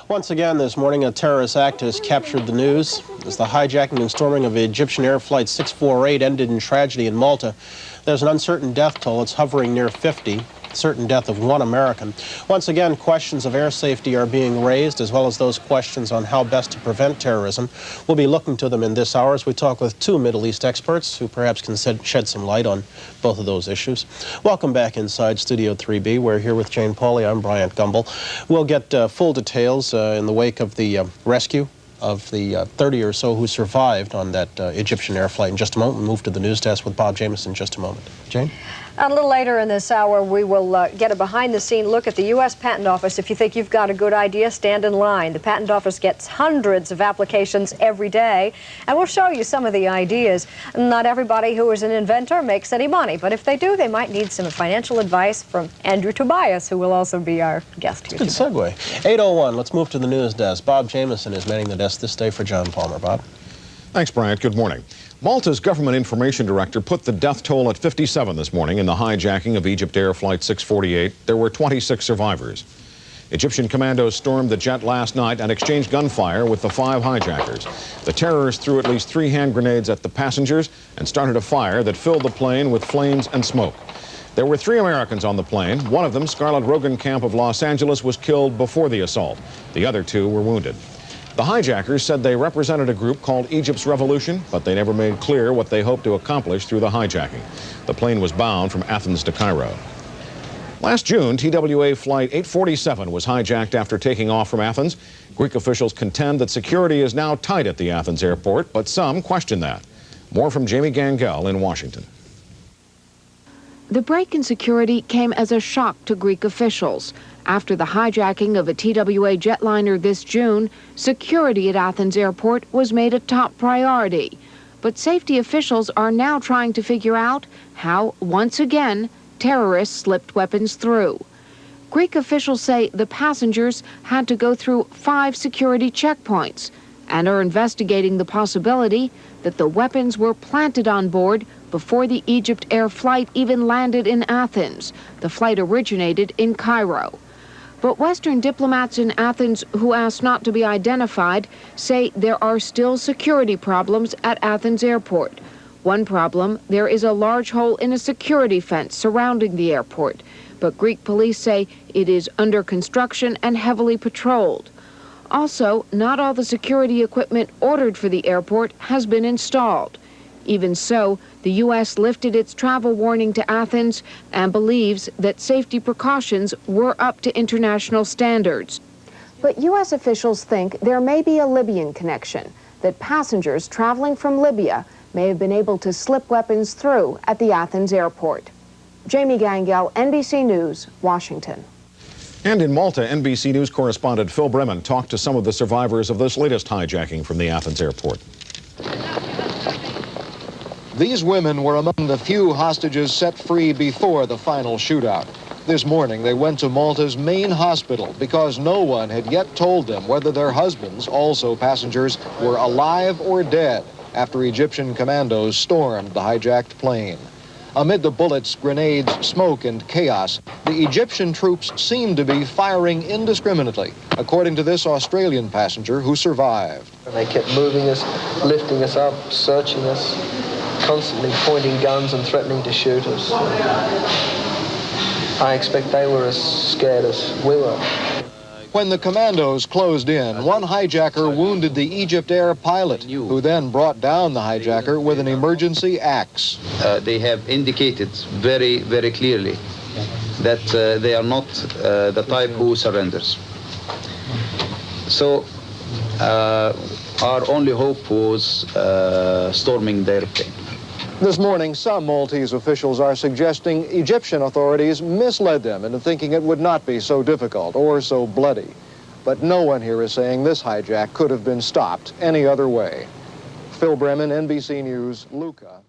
Once again this morning, a terrorist act has captured the news as the hijacking and storming of Egyptian Air Flight 648 ended in tragedy in Malta. There's an uncertain death toll. It's hovering near 50. Certain death of one American. Once again, questions of air safety are being raised, as well as those questions on how best to prevent terrorism. We'll be looking to them in this hour as we talk with two Middle East experts who perhaps can shed some light on both of those issues. Welcome back inside Studio 3B. We're here with Jane Pauley. I'm Bryant Gumbel. We'll get full details in the wake of the rescue of the 30 or so who survived on that Egyptian air flight in just a moment. We'll move to the news desk with Bob Jamieson in just a moment. Jane? A little later in this hour, we will get a behind-the-scene look at the U.S. Patent Office. If you think you've got a good idea, stand in line. The Patent Office gets hundreds of applications every day, and we'll show you some of the ideas. Not everybody who is an inventor makes any money, but if they do, they might need some financial advice from Andrew Tobias, who will also be our guest here. Good segue. 8:01, let's move to the news desk. Bob Jamieson is manning the desk this day for John Palmer. Bob? Thanks, Bryant. Good morning. Malta's government information director put the death toll at 57 this morning in the hijacking of Egypt Air Flight 648. There were 26 survivors. Egyptian commandos stormed the jet last night and exchanged gunfire with the 5 hijackers. The terrorists threw at least 3 hand grenades at the passengers and started a fire that filled the plane with flames and smoke. There were 3 Americans on the plane. One of them, Scarlett Rogenkamp of Los Angeles, was killed before the assault. The other 2 were wounded. The hijackers said they represented a group called Egypt's Revolution, but they never made clear what they hoped to accomplish through the hijacking. The plane was bound from Athens to Cairo. Last June, TWA Flight 847 was hijacked after taking off from Athens. Greek officials contend that security is now tight at the Athens airport, but some question that. More from Jamie Gangel in Washington. The break in security came as a shock to Greek officials. After the hijacking of a TWA jetliner this June, security at Athens airport was made a top priority. But safety officials are now trying to figure out how, once again, terrorists slipped weapons through. Greek officials say the passengers had to go through 5 security checkpoints and are investigating the possibility that the weapons were planted on board before the Egypt Air flight even landed in Athens. The flight originated in Cairo. But Western diplomats in Athens who asked not to be identified say there are still security problems at Athens airport. One problem, there is a large hole in a security fence surrounding the airport. But Greek police say it is under construction and heavily patrolled. Also, not all the security equipment ordered for the airport has been installed. Even so, the U.S. lifted its travel warning to Athens and believes that safety precautions were up to international standards. But U.S. officials think there may be a Libyan connection, that passengers traveling from Libya may have been able to slip weapons through at the Athens airport. Jamie Gangel, NBC News, Washington. And in Malta, NBC News correspondent Phil Bremen talked to some of the survivors of this latest hijacking from the Athens airport. These women were among the few hostages set free before the final shootout. This morning, they went to Malta's main hospital because no one had yet told them whether their husbands, also passengers, were alive or dead after Egyptian commandos stormed the hijacked plane. Amid the bullets, grenades, smoke, and chaos, the Egyptian troops seemed to be firing indiscriminately, according to this Australian passenger who survived. They kept moving us, lifting us up, searching us, constantly pointing guns and threatening to shoot us. I expect they were as scared as we were. When the commandos closed in, one hijacker wounded the Egypt Air pilot, who then brought down the hijacker with an emergency axe. They have indicated very, very clearly that they are not the type who surrenders. So our only hope was storming the airplane. This morning, some Maltese officials are suggesting Egyptian authorities misled them into thinking it would not be so difficult or so bloody. But no one here is saying this hijack could have been stopped any other way. Phil Bremen, NBC News, Lucca.